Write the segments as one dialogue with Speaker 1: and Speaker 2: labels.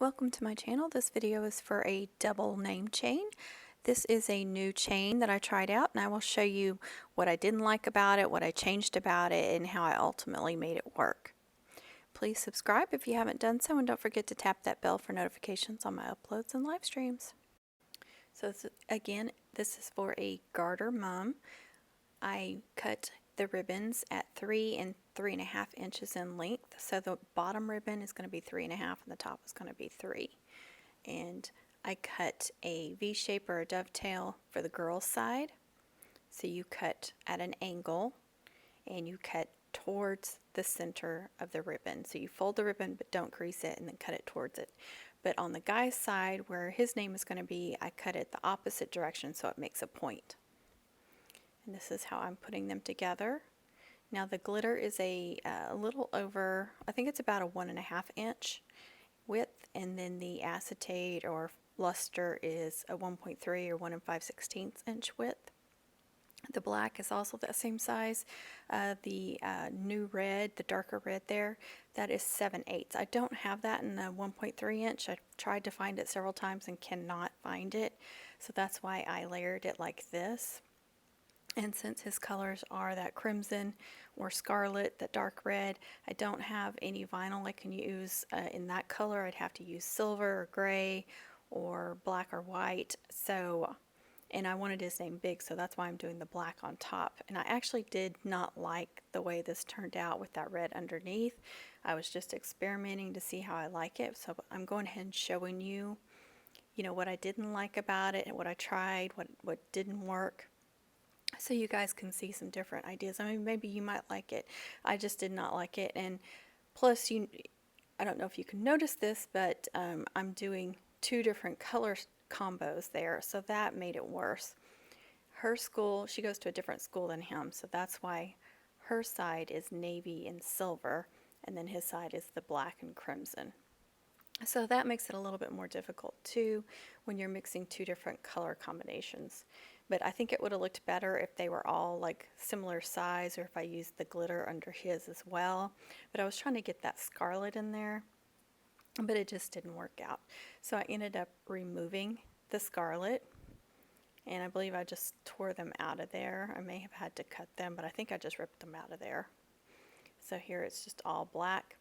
Speaker 1: Welcome to my channel. This video is for a double name chain. This is a new chain that I tried out, and I will show you what I didn't like about it, what I changed about it, and how I ultimately made it work. Please subscribe if you haven't done so, and don't forget to tap that bell for notifications on my uploads and live streams. So again, this is for a garter mum. I cut the ribbons at 3 and 3.5 inches in length. So the bottom ribbon is going to be 3.5 and the top is going to be 3. And I cut a V-shape or a dovetail for the girl's side. So you cut at an angle and you cut towards the center of the ribbon. So you fold the ribbon but don't crease it and then cut it towards it. But on the guy's side where his name is going to be, I cut it the opposite direction so it makes a point. And this is how I'm putting them together. Now the glitter is a little over, I think it's about a 1.5 inch width, and then the acetate or luster is a 1.3 or 1 5/16 inch width. The black is also that same size. The new red, the darker red there, that is 7/8. I don't have that in the 1.3 inch. I tried to find it several times and cannot find it, so that's why I layered it like this. And since his colors are that crimson or scarlet, that dark red, I don't have any vinyl I can use in that color. I'd have to use silver or gray or black or white. So, and I wanted his name big, so that's why I'm doing the black on top. And I actually did not like the way this turned out with that red underneath. I was just experimenting to see how I like it. So I'm going ahead and showing you, what I didn't like about it and what I tried, what didn't work, so you guys can see some different ideas. I mean, maybe you might like it. I just did not like it. And plus, I don't know if you can notice this, but I'm doing two different color combos there, so that made it worse. Her school, she goes to a different school than him, so that's why her side is navy and silver, and then his side is the black and crimson. So that makes it a little bit more difficult too when you're mixing two different color combinations. But I think it would have looked better if they were all like similar size, or if I used the glitter under his as well. But I was trying to get that scarlet in there, but it just didn't work out. So I ended up removing the scarlet, and I believe I just tore them out of there. I may have had to cut them, but I think I just ripped them out of there. So here it's just all black.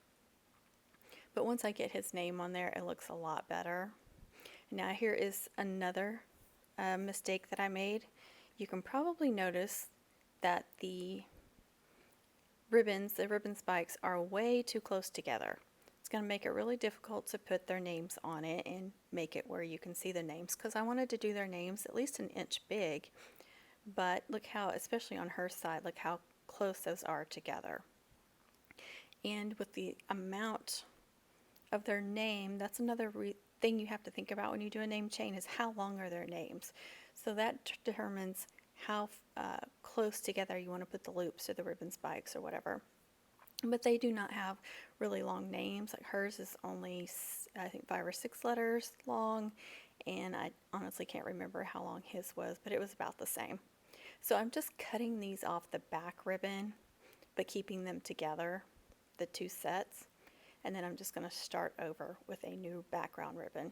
Speaker 1: But once I get his name on there, it looks a lot better. Now here is another mistake that I made. You can probably notice that the ribbon spikes are way too close together. It's going to make it really difficult to put their names on it and make it where you can see the names, because I wanted to do their names at least an inch big. But look how, especially on her side, look how close those are together. And with the amount of their name, that's another thing you have to think about when you do a name chain, is how long are their names. So that determines how close together you want to put the loops or the ribbon spikes or whatever. But they do not have really long names. Like hers is only, I think, 5 or 6 letters long, and I honestly can't remember how long his was, but it was about the same. So I'm just cutting these off the back ribbon, but keeping them together, the two sets. And then I'm just going to start over with a new background ribbon.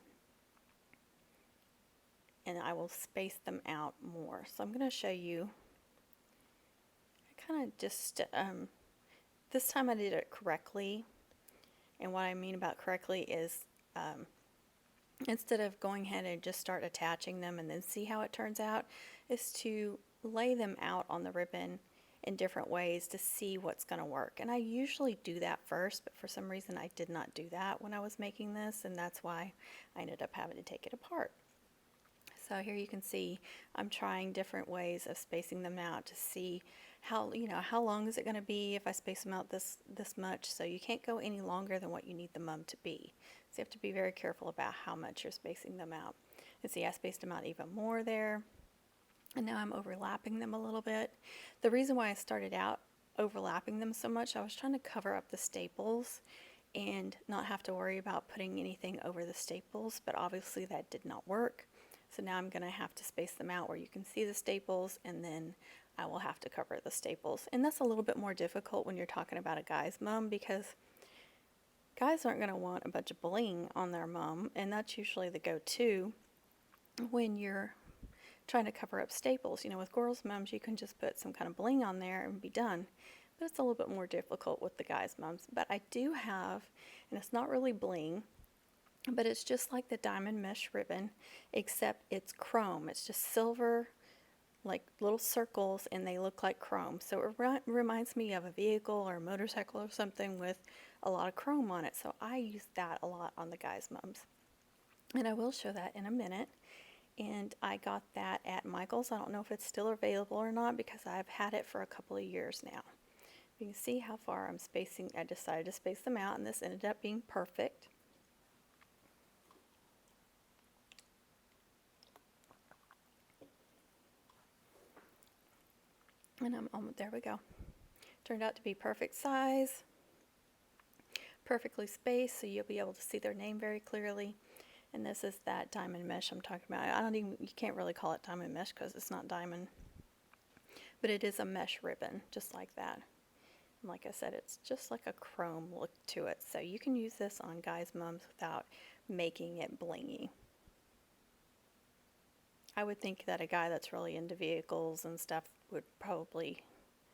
Speaker 1: And I will space them out more. So I'm going to show you, I kind of just, this time I did it correctly. And what I mean about correctly is instead of going ahead and just start attaching them and then see how it turns out, is to lay them out on the ribbon in different ways to see what's going to work. And I usually do that first, but for some reason I did not do that when I was making this, and that's why I ended up having to take it apart. So here you can see I'm trying different ways of spacing them out to see how long is it going to be if I space them out this much. So you can't go any longer than what you need the mum to be. So you have to be very careful about how much you're spacing them out. And see, I spaced them out even more there. And now I'm overlapping them a little bit. The reason why I started out overlapping them so much, I was trying to cover up the staples and not have to worry about putting anything over the staples, but obviously that did not work. So now I'm going to have to space them out where you can see the staples, and then I will have to cover the staples. And that's a little bit more difficult when you're talking about a guy's mum, because Guys aren't going to want a bunch of bling on their mum, and that's usually the go-to when you're trying to cover up staples. You know, with girls' mums, you can just put some kind of bling on there and be done. But it's a little bit more difficult with the guys' mums. But I do have, and it's not really bling, but it's just like the diamond mesh ribbon, except it's chrome. It's just silver, like little circles, and they look like chrome. So it reminds me of a vehicle or a motorcycle or something with a lot of chrome on it. So I use that a lot on the guys' mums. And I will show that in a minute. And I got that at Michael's. I don't know if it's still available or not because I've had it for a couple of years now. You can see how far I'm spacing. I decided to space them out, and this ended up being perfect. And there we go. Turned out to be perfect size, perfectly spaced, so you'll be able to see their name very clearly. And this is that diamond mesh I'm talking about. You can't really call it diamond mesh because it's not diamond, but it is a mesh ribbon, just like that. And like I said, it's just like a chrome look to it. So you can use this on guys' mums without making it blingy. I would think that a guy that's really into vehicles and stuff would probably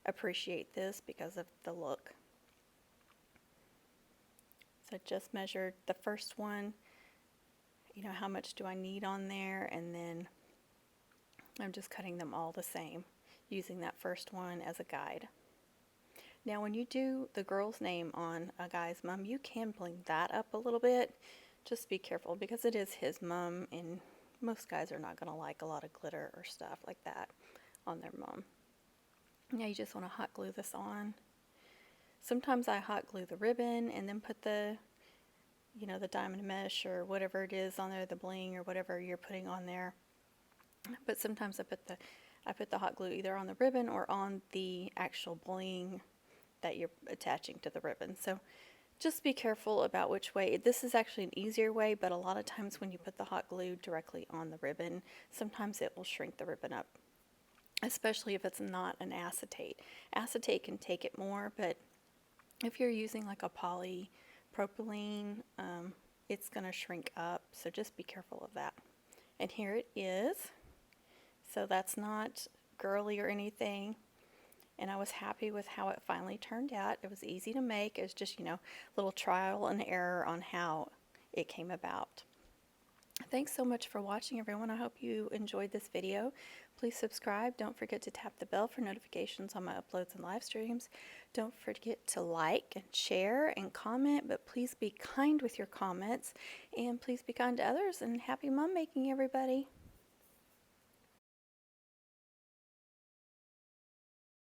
Speaker 1: appreciate this because of the look. So I just measured the first one, you know, how much do I need on there, and then I'm just cutting them all the same, using that first one as a guide. Now when you do the girl's name on a guy's mum, you can bling that up a little bit. Just be careful because it is his mum, and most guys are not going to like a lot of glitter or stuff like that on their mum. Now you just want to hot glue this on. Sometimes I hot glue the ribbon and then put the, you know, the diamond mesh or whatever it is on there, the bling or whatever you're putting on there. But sometimes I put the hot glue either on the ribbon or on the actual bling that you're attaching to the ribbon. So just be careful about which way. This is actually an easier way, but a lot of times when you put the hot glue directly on the ribbon, sometimes it will shrink the ribbon up, especially if it's not an acetate. Acetate can take it more, but if you're using like a polypropylene, it's going to shrink up, so just be careful of that. And here it is. So that's not girly or anything. And I was happy with how it finally turned out. It was easy to make. It was just, you know, a little trial and error on how it came about. Thanks so much for watching, everyone. I hope you enjoyed this video. Please subscribe. Don't forget to tap the bell for notifications on my uploads and live streams. Don't forget to like and share and comment, but please be kind with your comments, and please be kind to others, and happy mum making, everybody.